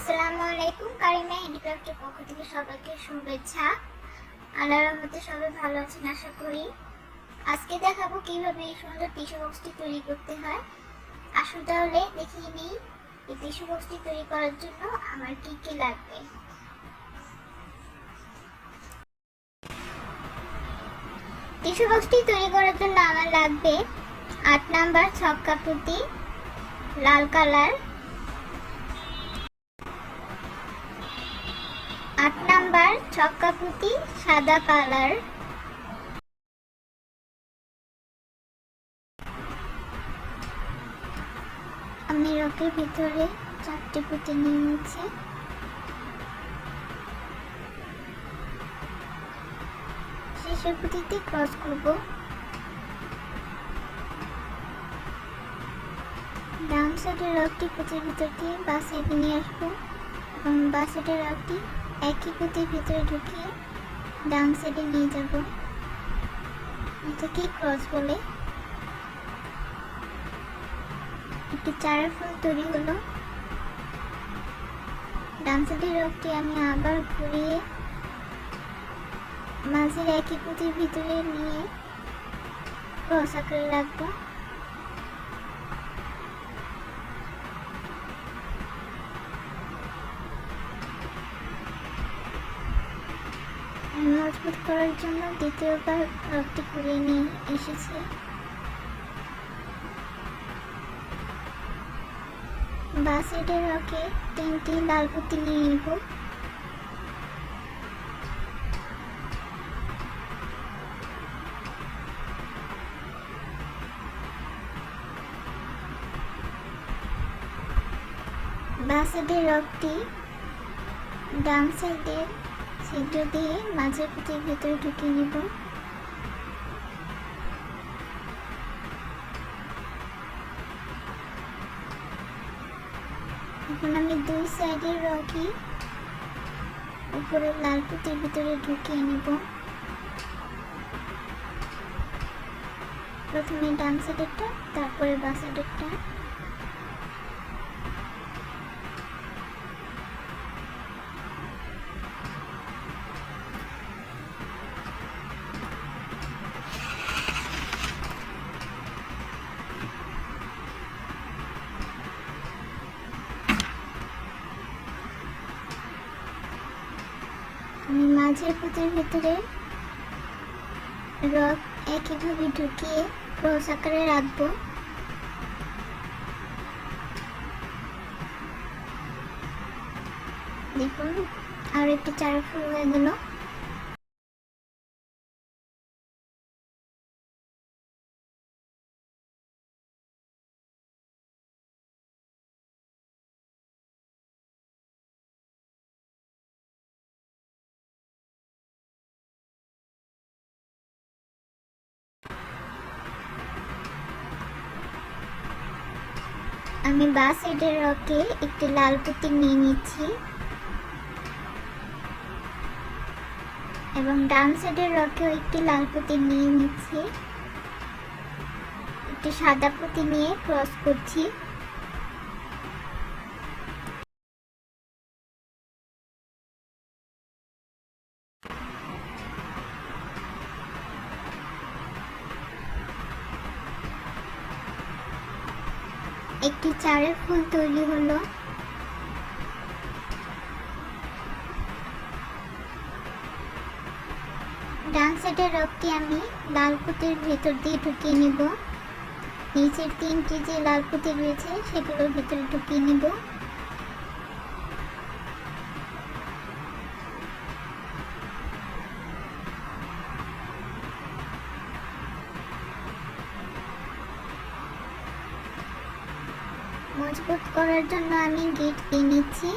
আসসালামু আলাইকুম। কারিমা হ্যান্ডিক্রাফটের পক্ষ থেকে সবাইকে শুভেচ্ছা। আল্লাহর রহমতে সবাই ভালো আছেন আশা করি। আজকে দেখাবো কিভাবে এই সুন্দর টিস্যু বক্সটি তৈরি করতে হয়। আসুন তাহলে দেখিয়ে নিই এই টিস্যু বক্সটি তৈরি করার জন্য আমার কি কি লাগবে। টিস্যু বক্সটি তৈরি করার জন্য আমার লাগবে 8 নাম্বার ছক্কা পুঁতি লাল কালার, 8 নাম্বার ছক্কা পুঁতি সাদা কালার, আমি রকের ভিতরে 4টি পুঁতি নিয়ে নিচ্ছি। শেষের পুঁতিতে ক্রস করব। ডান সাইডের রকটি পুঁতির ভিতর দিয়ে বাঁ সাইডে নিয়ে আসবো এবং বাঁ সাইডের রকটি একই পুঁতির ভিতরে ঢুকিয়ে ডান সাইডে নিয়ে যাব। এটাকে ক্রস বলে। একটি চারা ফুল তৈরি হলো। ডান সাইডের রকটি আমি আবার ঘুরিয়ে মাঝের একই পুঁতির ভিতরে নিয়ে ক্রস আকারে রাখবো। মজবুত করার জন্য দ্বিতীয়বার রকটি ঘুরিয়ে নিয়ে এসেছি। বাঁ সাইডের রকে 3টি লাল পুঁতি নিয়ে নেব। বাঁ সাইডের রকটি ডান সাইডের ছিদ্র দিয়ে মাঝের পুঁতির ভিতরে ঢুকিয়ে নেব। এখন আমি দুই সাইডের রকই উপরে লাল পুঁতির ভিতরে ঢুকিয়ে নেব। প্রথমে ডান সাইডেরটা, তারপরে বাঁ সাইডেরটা। আমি মাঝের পুঁতির ভিতরে রক একইভাবে ঢুকিয়ে ক্রস আকারে রাখবো। দেখুন আর একটি চারা ফুল হয়ে গেল। আমি বাঁ সাইডের রকে একটি লাল পুঁতি নিয়ে নিচ্ছি এবং ডান সাইডের রকেও একটি লাল পুঁতি নিয়ে নিচ্ছি। একটি সাদা পুঁতি নিয়ে ক্রস করছি। একটি চারা ফুল তৈরি হলো। ডান সাইডের রকটি আমি লাল পুঁতির ভেতর দিয়ে ঢুকিয়ে নিব। নিচের 3টি যে লাল পুঁতি রয়েছে সেগুলোর ভিতরে ঢুকিয়ে নিব। মজবুত করার জন্য আমি গিট দিয়ে নিচ্ছি।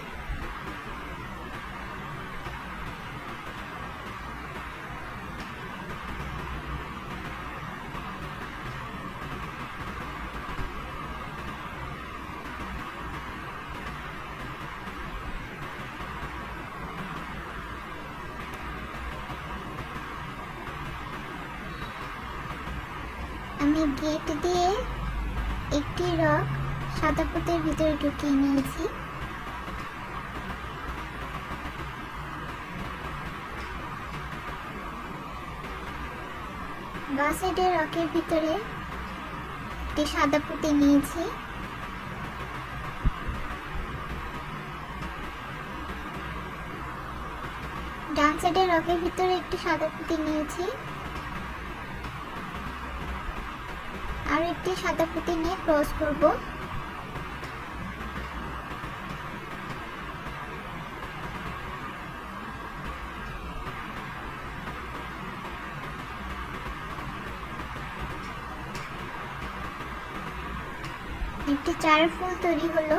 আমি গেট দিয়ে একটি রক সাদা পুঁতির ভিতরে ঢুকিয়ে নিয়েছি। বাঁ সাইডের রকের ভিতরে একটি সাদা পুঁতি নিয়েছি। ডান সাইডের রকের ভিতরে একটি সাদা পুঁতি নিয়েছি। আর একটি সাদা পুঁতি নিয়ে ক্রস করব। একটি চার ফুল তৈরি হলো।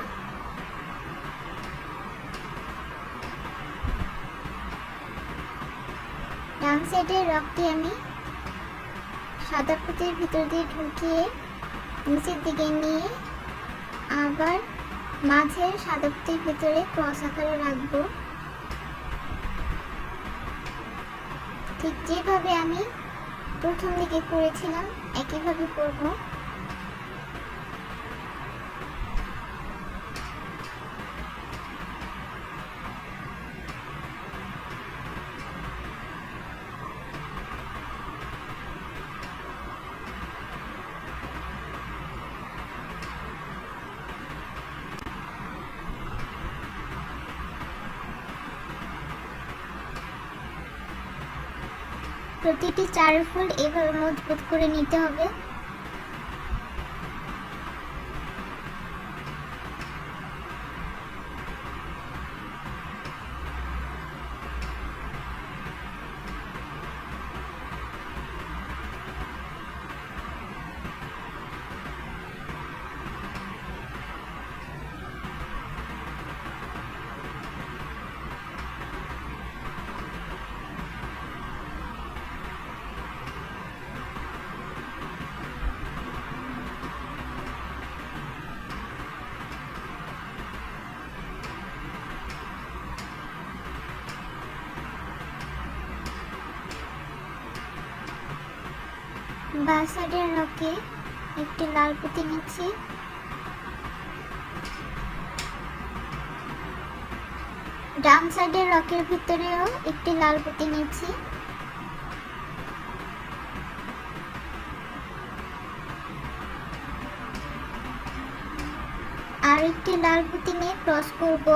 ডান সাইডের রকটি আমি সাদা পুঁতির ভিতর দিয়ে ঢুকিয়ে নিচের দিকে নিয়ে আবার মাঝের সাদা পুঁতির ভিতরে ক্রস আকারে রাখবো। ঠিক যেভাবে আমি প্রথম দিকে করেছিলাম একইভাবে করব। প্রতিটি চার ফুল এভাবে মজবুত করে নিতে হবে। বাঁ সাইডের রকে একটি লাল পুঁতি নিচ্ছি। ডান সাইডের রকের ভিতরেও একটি লাল পুঁতি নিচ্ছি। আর একটি লাল পুঁতি নিয়ে ক্রস করব।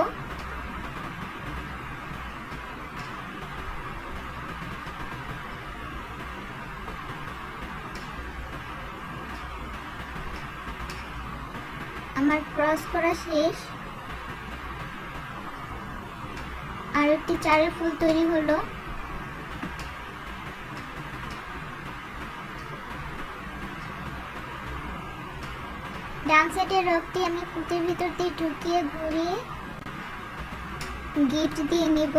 আমার ক্রস করা শেষ। আর একটি চারের ফুল তৈরি হলো। ডান সাইডের রকটি আমি পুঁতির ভিতর দিয়ে ঢুকিয়ে ঘুরিয়ে গিট দিয়ে নেব।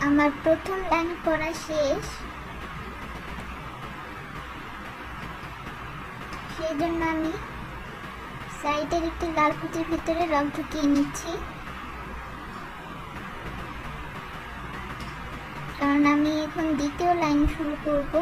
আমার প্রথম লাইন করা শেষ। সেই জন্য আমি সাইডের একটি লাল পুঁতির ভিতরে রং ঢুকিয়ে নিচ্ছি, কারণ আমি এখন দ্বিতীয় লাইন শুরু করব।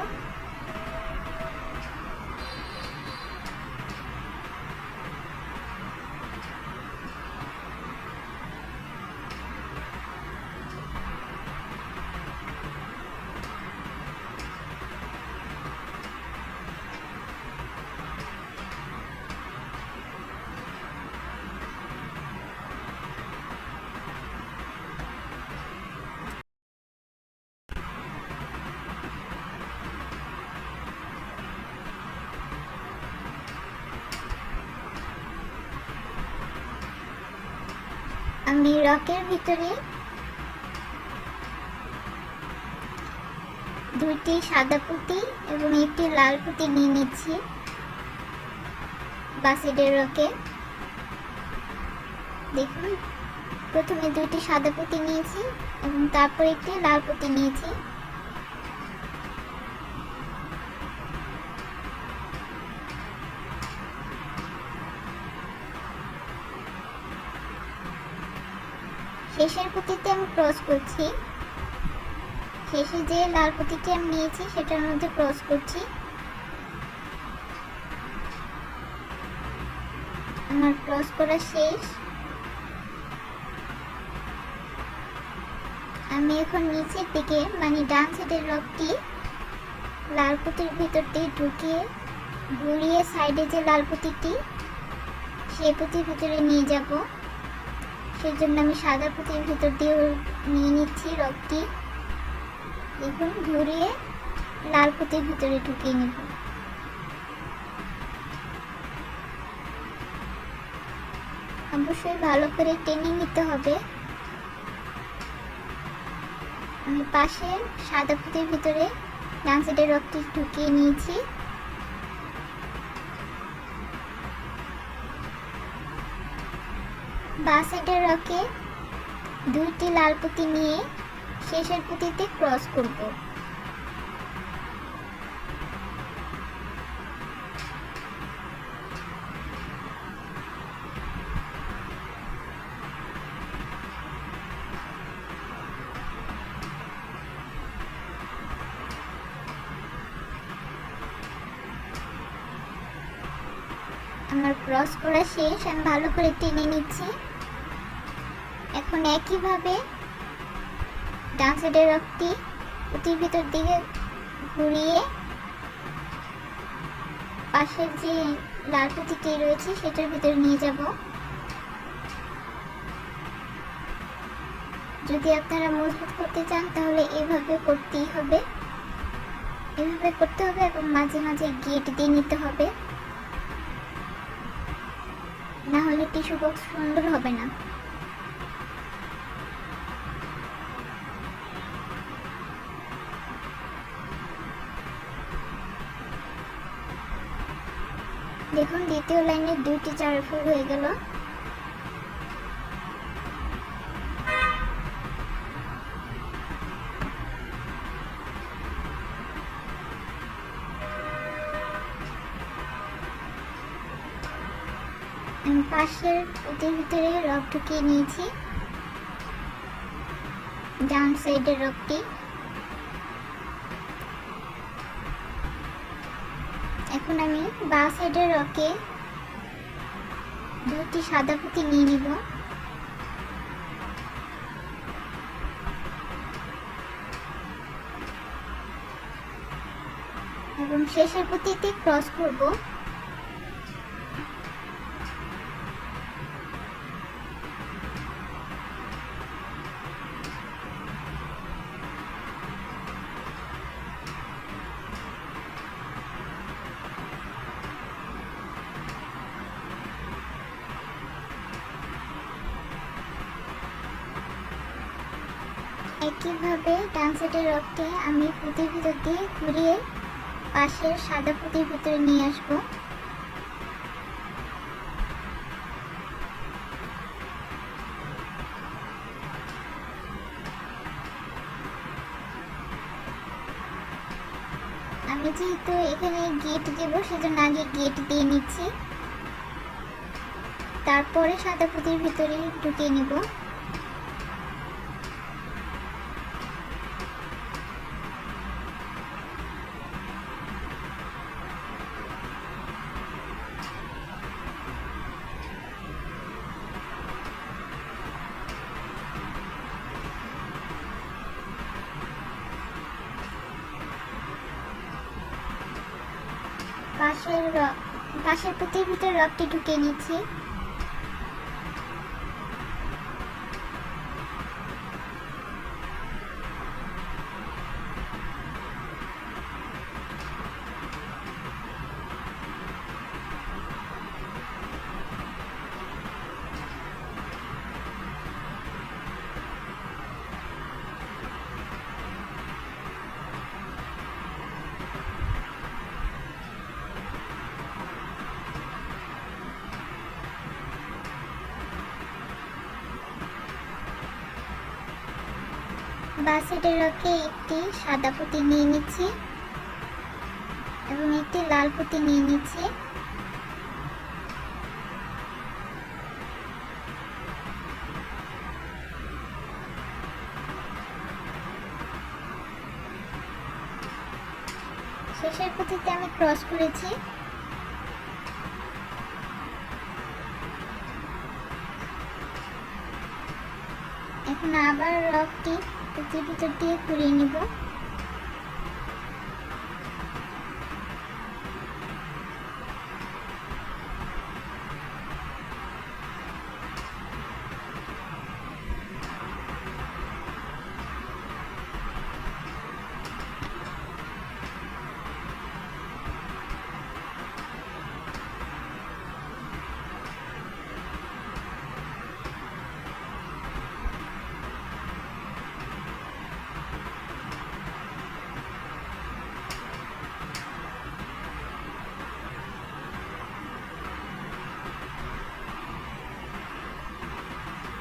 আমি রকের ভিতরে দুইটি সাদা পুঁতি এবং একটি লাল পুঁতি নিয়ে নিচ্ছি বাসেডের রকে। দেখুন, প্রথমে দুইটি সাদা পুঁতি নিয়েছি এবং তারপর একটি লাল পুঁতি নিয়েছি। শেষের পুঁতিতে আমি ক্রস করছি, শেষে যে লাল পুঁতিটি আমি নিয়েছি সেটার মধ্যে ক্রস করছি। আমার ক্রস করা শেষ। আমি এখন নিচের দিকে মানে ডান সাইডের রকটি লাল পুঁতির ভিতর দিয়ে ঢুকিয়ে ঘুরিয়ে সাইডে যে লাল পুঁতিটি সেই পুঁতির ভিতরে নিয়ে যাব। সেজন্য আমি সাদা পুঁতির ভিতর দিয়ে নিয়ে নিচ্ছি রকটি। দেখুন, ঘুরিয়ে লাল পুঁতির ভিতরে ঢুকিয়ে নেব। অবশ্যই ভালো করে টেনে নিতে হবে। আমি পাশে সাদা পুঁতির ভিতরে ডান সাইডের রকটি ঢুকিয়ে নিয়েছি। বাঁ সাইডের রকে দুইটি লাল পুঁতি নিয়ে শেষের পুঁতিতে ক্রস করব। আমার ক্রস করা শেষ, আমি ভালো করে টেনে নিচ্ছি। এখন একইভাবে ডান সাইডের রকটি পুঁতির ভিতর দিকে ঘুরিয়ে পাশের যে লাল পুঁতিটি রয়েছে সেটার ভিতরে নিয়ে যাব। যদি আপনারা মজবুত করতে চান তাহলে এভাবে করতেই হবে, এভাবে করতে হবে এবং মাঝে মাঝে গেট দিয়ে নিতে হবে, না হলে টিস্যু বক্স সুন্দর হবে না। দেখুন, দ্বিতীয় লাইনে দুইটি চারা ফুল হয়ে গেল। আমি পাশের পুঁতির ভিতরে রক ঢুকিয়ে নিয়েছি, ডান সাইডের রকটি। এখন আমি বাঁ সাইডের রকে দুটি সাদা পুঁতি নিয়ে নিব এবং শেষের পুঁতিতে ক্রস করব। একইভাবে ডান সাইডের রকটি আমি পুঁতির ভিতর দিয়ে ঘুরিয়ে পাশের সাদা পুঁতির ভিতরে নিয়ে আসবো। আমি যেহেতু এখানে গেট দেব সেজন্য আগে গেট দিয়ে নিচ্ছি, তারপরে সাদা পুঁতির ভিতরে ঢুকিয়ে নেব। পাশের পুঁতির ভিতরে রকটি ঢুকিয়ে নিচ্ছি। বাসেটের রকে একটি সাদা পুঁতি নিয়ে নিচ্ছি এবং একটি লাল পুঁতি নিয়ে নিচ্ছি। শেষের পুঁতিতে আমি ক্রস করেছি। এখন আবার রকটি পুঁতির ভিতর দিয়ে ঘুরিয়ে নিব।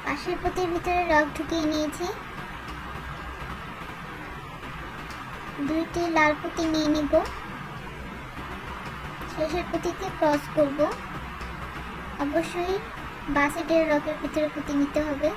পাশের পুঁতির ভিতরে রক ঢুকিয়ে নিয়েছি। দুইটি লাল পুঁতি নিয়ে নিব। শেষের পুঁতিতে ক্রস করব। অবশ্যই বাসেটের রকের ভিতরে পুঁতি নিতে হবে।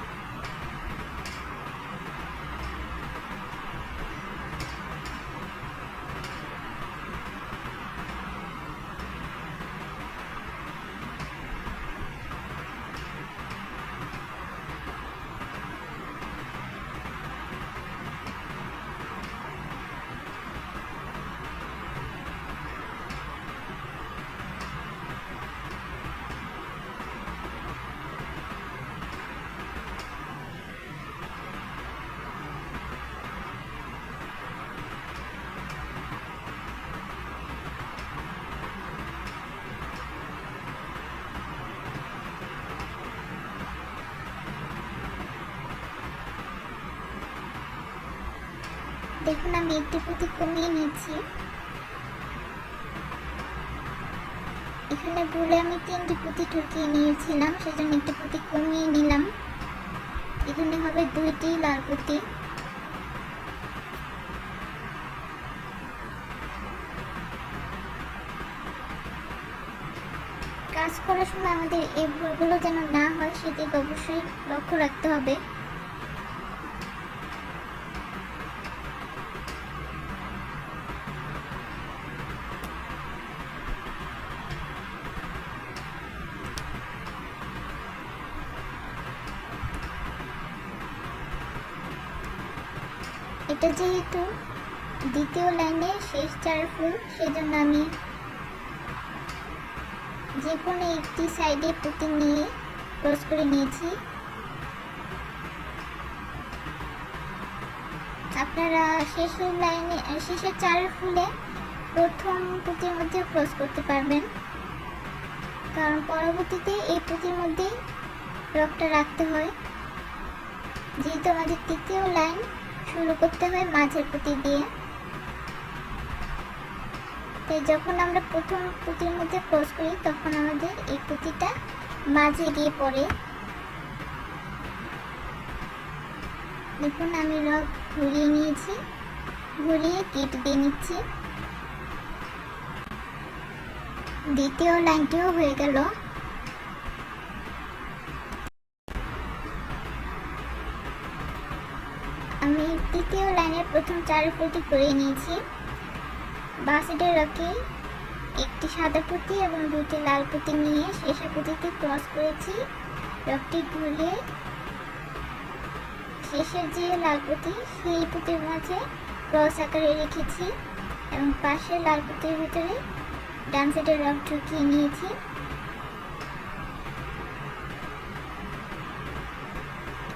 দেখুন আমি একটি পুঁতি কমিয়ে নিয়েছি। এখানে ভুলে আমি 3টি পুঁতি ঢুকিয়ে নিয়েছিলাম, সেজন্য একটি পুঁতি কমিয়ে নিলাম। এখানে হবে 2টি লাল পুঁতি। কাজ করার সময় আমাদের এই ভুলগুলো যেন না হয় সেদিকে অবশ্যই লক্ষ্য রাখতে হবে। এটা যেহেতু দ্বিতীয় লাইনের শেষ 4 ফুল, সেজন্য আমি যে কোনো একটি সাইডে পুঁতি নিয়ে ক্রস করে নিয়েছি। আপনারা শেষের লাইনে শেষের 4 ফুলে প্রথম পুঁতির মধ্যে ক্রস করতে পারবেন, কারণ পরবর্তীতে এই পুঁতির মধ্যেই রকটা রাখতে হয়। যেহেতু আমাদের তৃতীয় লাইন শুরু করতে হয় মাঝের পুঁতি দিয়ে, তাই যখন আমরা প্রথম পুঁতির মধ্যে ক্রস করি তখন আমাদের এই পুঁতিটা মাঝে গিয়ে পড়ে। দেখুন আমি রক ঘুরিয়ে নিয়েছি, ঘুরিয়ে কেটে দিয়ে নিচ্ছি। দ্বিতীয় লাইনটিও হয়ে গেল। আমি তৃতীয় লাইনের প্রথম 4 ফুলটি করে নিয়েছি। বাসেটের রকে একটি সাদা পুঁতি এবং 2টি লাল পুঁতি নিয়ে শেষের পুঁতিতে ক্রস করেছি। রকটি ঘুরিয়ে শেষের যে লাল পুঁতি সেই পুঁতির মাঝে ক্রস আকারে রেখেছি এবং পাশের লাল পুঁতির ভিতরে ডান সাইডের রক ঢুকিয়ে নিয়েছি।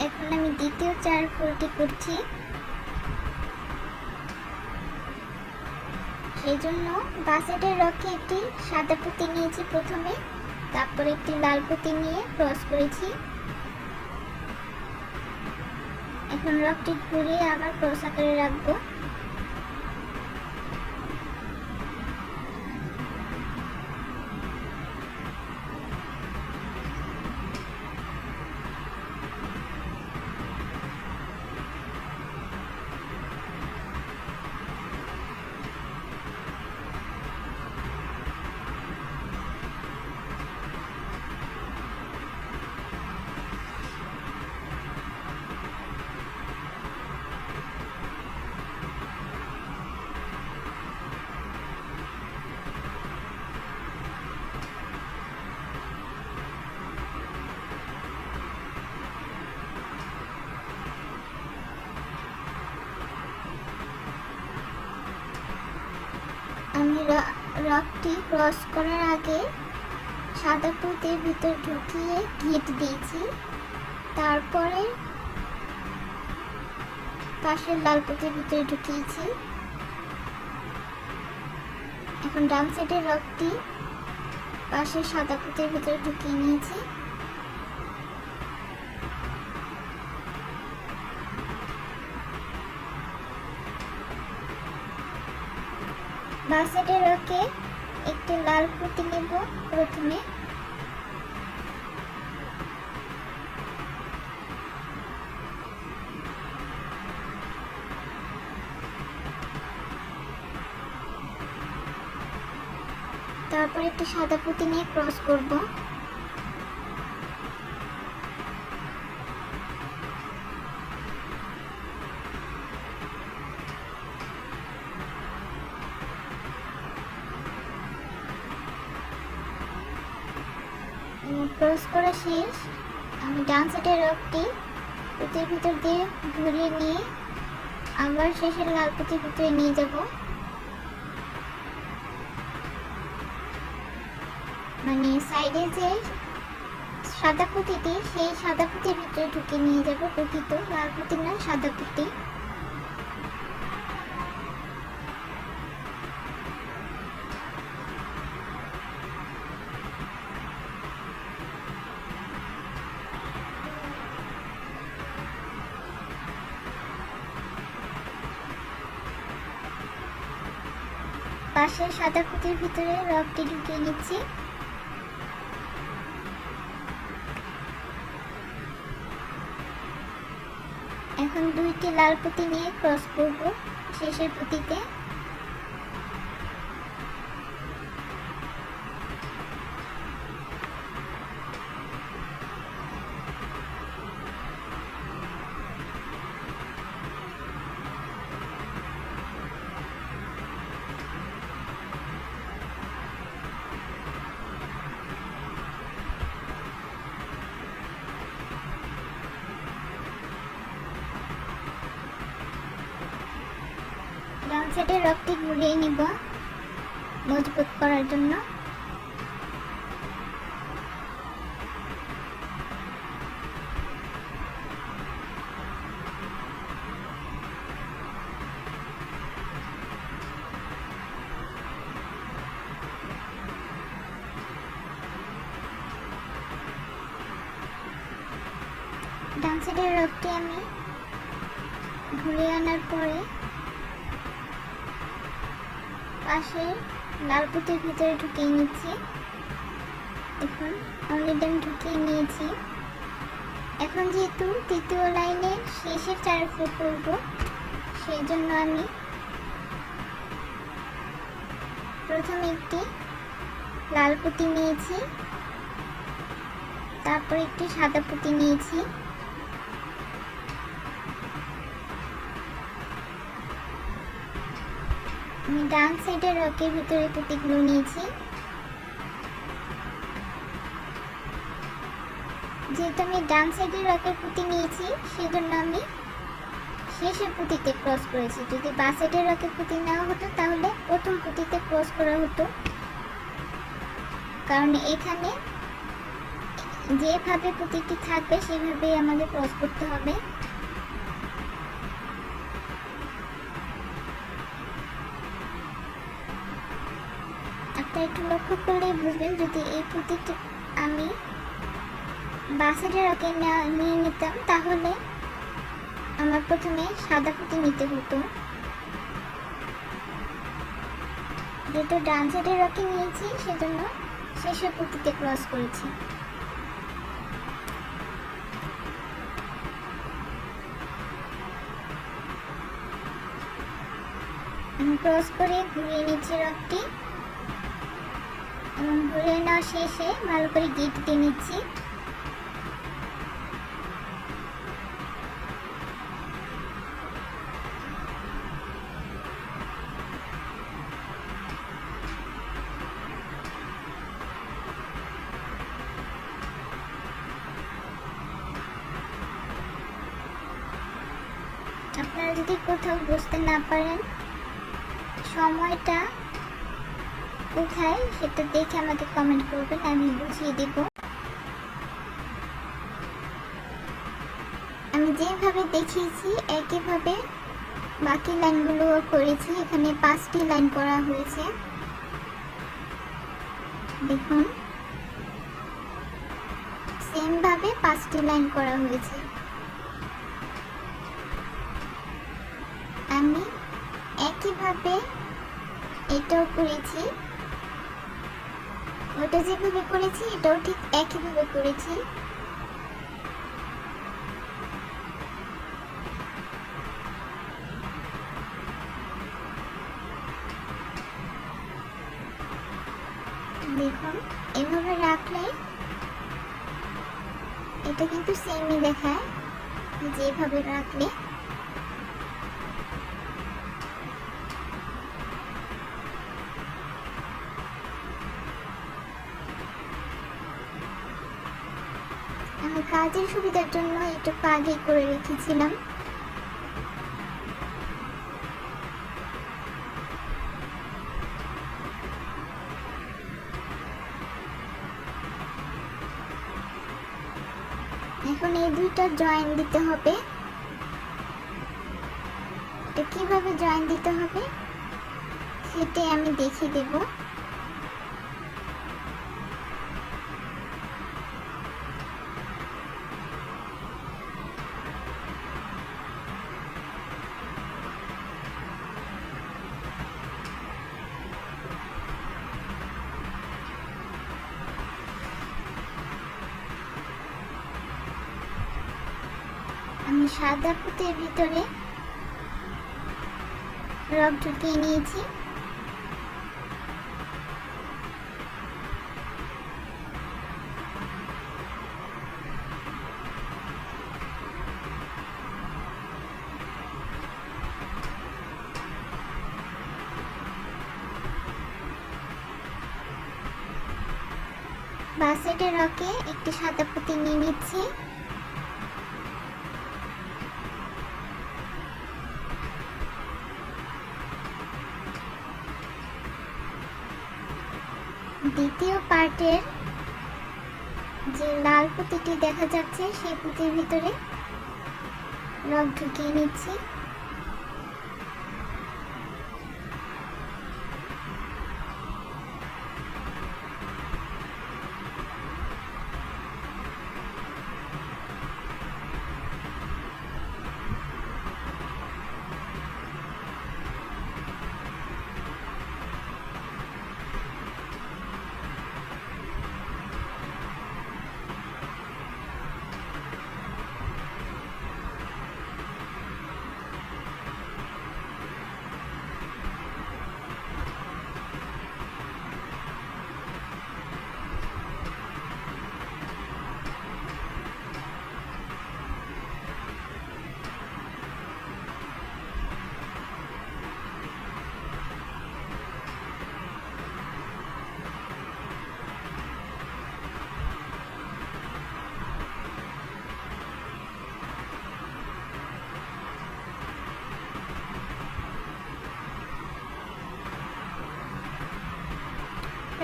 এখন আমি দ্বিতীয় 4 ফুলটি করছি, সেই জন্য বাসেটের রকে একটি সাদা পুঁতি নিয়েছি প্রথমে, তারপর একটি লাল পুঁতি নিয়ে ক্রস করেছি। এখন রকটি ঘুরিয়ে আবার ক্রস আকারে রাখবো। রকটি ক্রস করার আগে সাদা পুঁতির ভিতর ঢুকিয়ে গিট দিয়েছি, তারপরে পাশের লাল পুঁতির ভিতরে ঢুকিয়েছি। এখন ডান সাইডের রকটি পাশের সাদা পুঁতির ভিতরে ঢুকিয়ে নিয়েছি। বাঁ সাইডের রকে একটি লাল পুঁতি নেব প্রথমে। তারপর একটি সাদা পুঁতি নিয়ে ক্রস করব। ক্রস করা শেষ। আমি ডান সাইডের রকটি পুঁতির ভিতর দিয়ে ঘুরিয়ে নিয়ে আবার শেষের লাল পুঁতির ভিতরে নিয়ে যাব। মানে সাইডে যে সাদা পুঁতিটি, সেই সাদা পুঁতির ভিতরে ঢুকে নিয়ে যাব। প্রকৃত লাল পুঁতি না, সাদা পুঁতি। পাশের সাদা পুঁতির ভিতরে রকটি ঢুকিয়ে নিচ্ছি। এখন দুইটি লাল পুঁতি নিয়ে ক্রস করব শেষের পুঁতিতে। ডান সাইডের রকটি ঘুরিয়ে নিব মজবুত করার জন্য। ডান সাইডের রকটি আমি ঘুরিয়ে আনার পরে পাশে লাল পুঁতির ভিতরে ঢুকিয়ে নিচ্ছি। এখন অলরেডি আমি ঢুকিয়ে নিয়েছি। এখন যেহেতু তৃতীয় লাইনের শেষের 4 ফুট করব, সেই জন্য আমি প্রথমে একটি লাল পুঁতি নিয়েছি, তারপর একটি সাদা পুঁতি নিয়েছি। আমি ডান সাইডের রকের ভিতরে পুঁতিগুলো নিয়েছি। যেহেতু আমি ডান সাইডের রকের পুঁতি নিয়েছি, সেজন্য আমি শেষের পুঁতিতে ক্রস করেছি। যদি বাঁ সাইডের রকের পুঁতি নেওয়া হতো তাহলে প্রথম পুঁতিতে ক্রস করা হতো, কারণ এখানে যেভাবে পুঁতিটি থাকবে সেভাবেই আমাদের ক্রস করতে হবে। একটু লক্ষ্য করলেই বুঝবেন, যদি এই পুঁতিটি আমি বাঁ সাইডের রকে নিয়ে নিতাম তাহলে আমার প্রথমে সাদা পুঁতি নিতে হতো। যেহেতু ডান সাইডের রকে নিয়েছি সেজন্য শেষের পুঁতিতে ক্রস করেছি। আমি ক্রস করে ঘুরিয়ে নিচ্ছি রকটি এবং ঘুরিয়ে নেওয়া শেষে ভালো করে গিট দিয়ে নিচ্ছি। আপনারা যদি কোথাও বুঝতে না পারেন, সময়টা কোথায় সেটা দেখে আমাকে কমেন্ট করবেন, আমি বুঝিয়ে দেব। আমি যেভাবে দেখিয়েছি একইভাবে বাকি লাইনগুলো করেছি। এখানে 5টি লাইন করা হয়েছে, দেখুন সেম ভাবে 5টি লাইন করা হয়েছে। আমি একইভাবে এটাও করেছি, ওটা যেভাবে করেছি এটাও ঠিক একইভাবে করেছি। দেখুন এভাবে রাখলে এটা কিন্তু সেমই দেখায় যেভাবে রাখলে। আমি কাজের সুবিধার জন্য একটু আগে করে রেখেছিলাম। এখন এই দুইটা জয়েন দিতে হবে। এটা কিভাবে জয়েন দিতে হবে সেটাই আমি দেখিয়ে দেব। আমি সাদা পুঁতের ভিতরে রক ঢুকিয়ে নিয়েছি। বাসেটের রকে একটি সাদা পুঁতি নিয়ে নিচ্ছি। দ্বিতীয় পার্টের যে লাল পুঁতিটি দেখা যাচ্ছে সেই পুঁতির ভিতরে রক ঢুকিয়ে নিচ্ছি।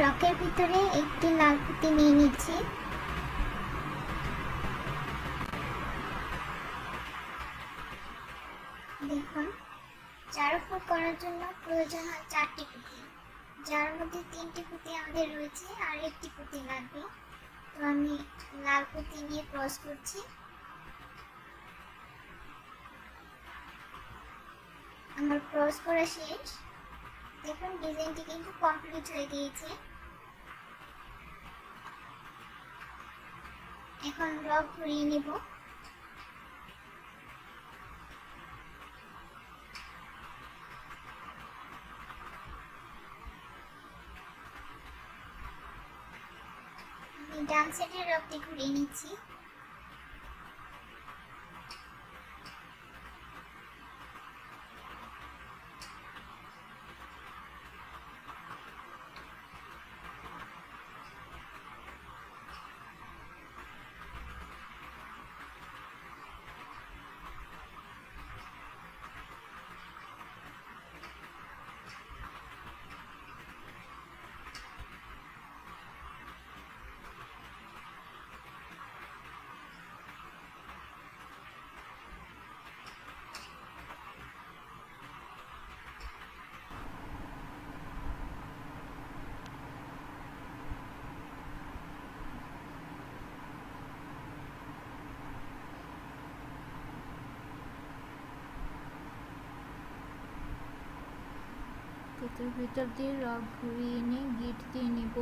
রকের ভিতরে একটি লাল পুঁতি নিয়ে নিচ্ছি। দেখুন চারফুট করার জন্য প্রয়োজন হয় 4টি পুঁতি, যার মধ্যে 3টি পুঁতি আমাদের রয়েছে আর একটি পুঁতি লাগবে। তো আমি লাল পুঁতি নিয়ে ক্রস করছি। আমার ক্রস করা শেষ। দেখুন ডিজাইনটি কিন্তু কমপ্লিট হয়ে গিয়েছে। এখন রক ঘুরিয়ে নেব। আমি ডান সাইডের রকটি ঘুরিয়ে নিচ্ছি। পুঁতির ভিতর দিয়ে রগ ঘুরিয়ে এনে গিট দিয়ে নিব।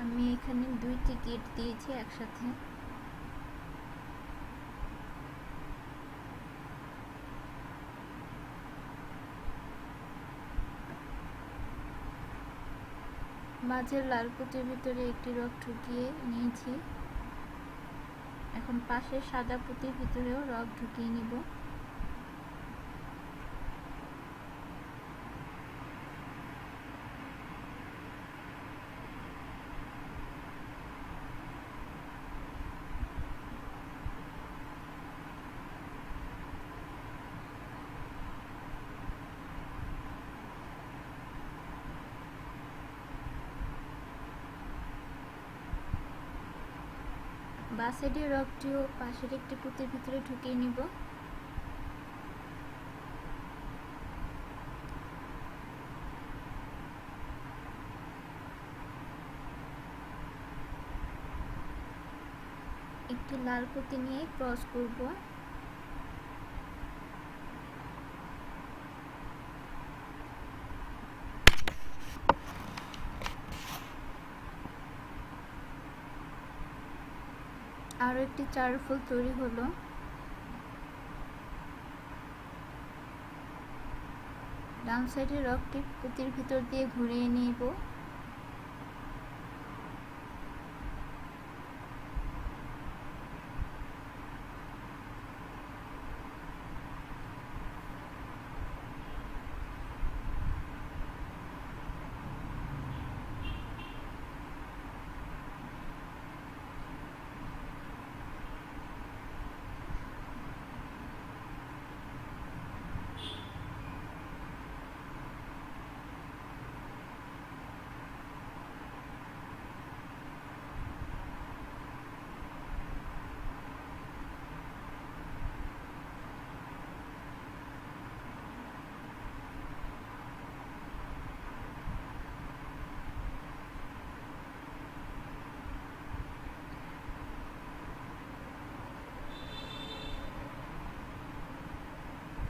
আমি এখানে 2টি গিট দিয়েছি একসাথে। মাঝের লাল পুঁতির ভিতরে একটি রগ ঢুকিয়ে নিয়েছি। এখন পাশের সাদা পুঁতির ভিতরেও রগ ঢুকিয়ে নিব। বাঁ সাইডের রগটিও পাশের একটি পুঁতির ভিতরে ঢুকিয়ে নিব। একটি লাল পুঁতি নিয়ে ক্রস করব। আরো একটি চার ফুল তৈরি হলো। ডান সাইডের রগটি পুঁতির ভিতর দিয়ে ঘুরিয়ে নিব।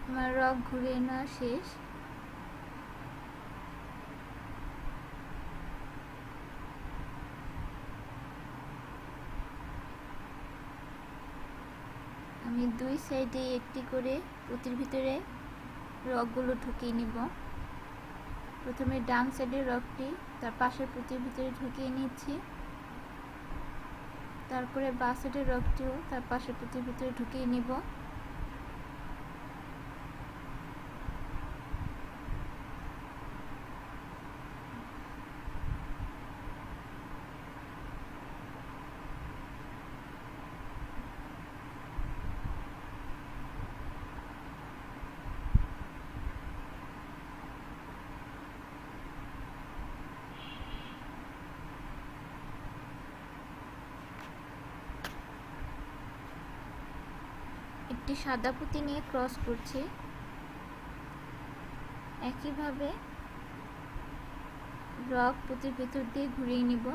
আমার রগ ঘুরিয়ে নেওয়া শেষ। আমি দুই সাইডে একটি করে পুঁতির ভিতরে রগগুলো ঢুকিয়ে নিব। প্রথমে ডান সাইডের রগটি তার পাশের পুঁতির ভিতরে ঢুকিয়ে নিচ্ছি। তারপরে বাঁ সাইডের রগটিও তার পাশের পুঁতির ভিতরে ঢুকিয়ে নিব। একটি সাদা পুঁতি নিয়ে ক্রস করছি। একইভাবে রগ পুঁতির ভেতর দিয়ে ঘুরিয়ে নিব।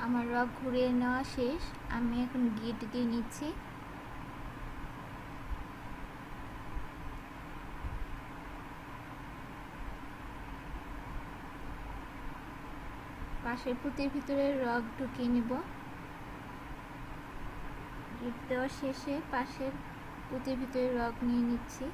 আমার রগ ঘুরিয়ে নেওয়া শেষ। আমি এখন গিট দিয়ে নিচ্ছি। পাশের পুঁতির ভিতরে রগ ঢুকিয়ে নিব। গিট দেওয়া শেষে পাশের পুঁতির ভিতরে রগ নিয়ে নিচ্ছি।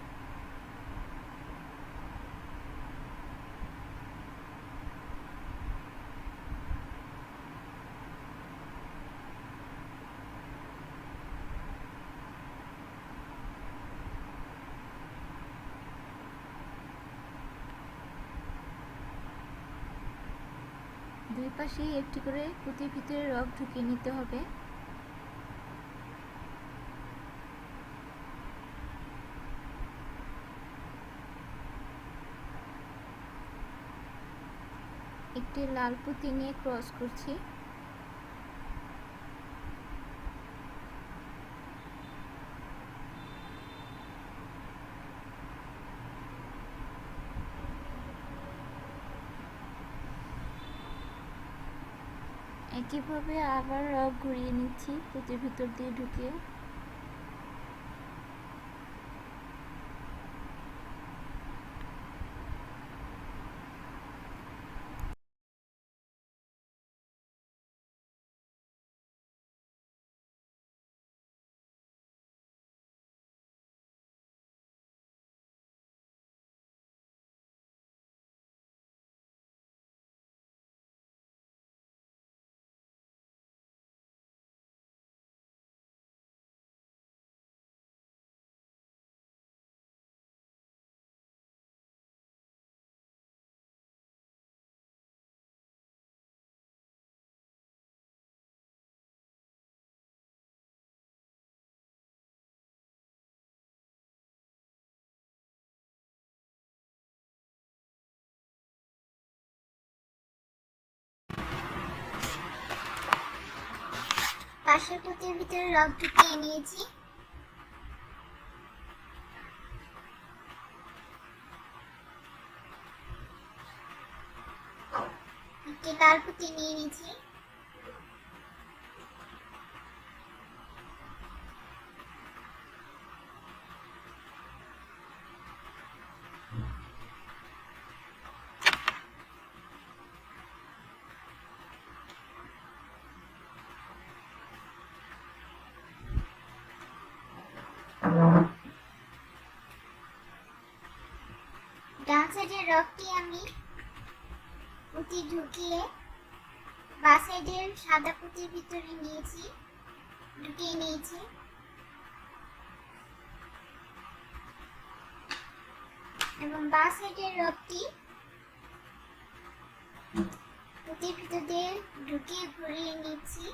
দুই পাশেই একটি করে পুঁতির ভিতরে রগ ঢুকিয়ে নিতে হবে। একটি লাল পুঁতি নিয়ে ক্রস করছি। একইভাবে আবার রগ ঘুরিয়ে নিচ্ছি পুঁতির ভিতর দিয়ে ঢুকিয়ে। পাশের পুঁতির ভিতরে রগ ঢুকিয়ে নিয়েছি। একটি লাল পুঁতি নিয়ে নিয়েছি। ডান সাইডের রগটি আমি পুঁতি ঢুকিয়ে বাঁ সাইডের সাদা পুঁতির ভিতরে ঢুকিয়ে নিয়েছি। এবং বাঁ সাইডের রগটি পুঁতির ভিতর দিয়ে ঢুকিয়ে ঘুরিয়ে নিচ্ছি।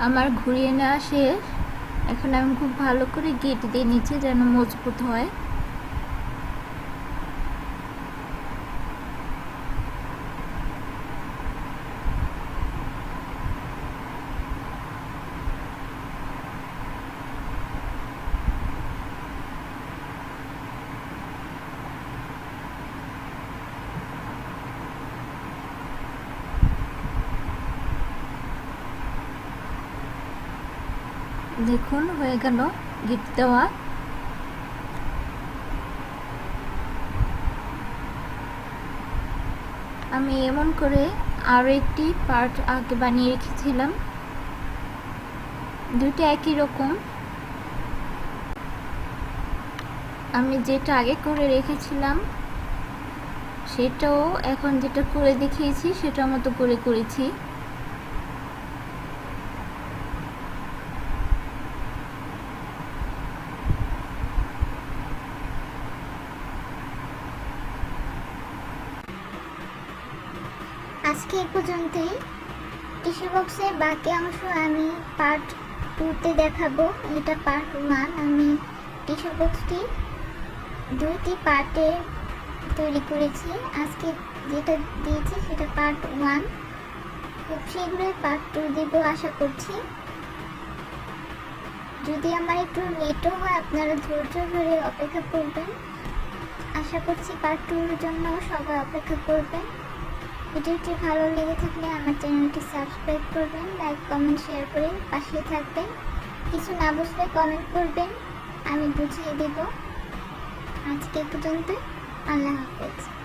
আমার ঘুরিয়ে নেওয়া শেষ। এখন আমি খুব ভালো করে গেট দিয়ে নিচ্ছি যেন মজবুত হয়। দেখুন হয়ে গেল গিট দেওয়া। আমি এমন করে আরও একটি পার্ট আগে বানিয়ে রেখেছিলাম, দুইটা একই রকম। আমি যেটা আগে করে রেখেছিলাম সেটাও এখন যেটা করে দেখিয়েছি সেটার মতো করে করেছি। আজকে এই পর্যন্তই। টিস্যু বক্সের বাকি অংশ আমি পার্ট 2-তে দেখাবো। এটা পার্ট 1। আমি টিস্যু বক্সটি দুইটি পার্টে তৈরি করেছি। আজকে যেটা দিয়েছি সেটা পার্ট 1। খুব শীঘ্রই পার্ট 2 দিব আশা করছি। যদি আমার একটু লেটও হয় আপনারা ধৈর্য ধরে অপেক্ষা করবেন। আশা করছি পার্ট 2 এর জন্য সবাই অপেক্ষা করবেন। ভিডিওটি ভালো লেগে থাকলে আমার চ্যানেলটি সাবস্ক্রাইব করবেন, লাইক কমেন্ট শেয়ার করে পাশে থাকবেন। কিছু না বুঝলে কমেন্ট করবেন, আমি বুঝিয়ে দেব। আজকে পর্যন্ত, আল্লাহ হাফেজ।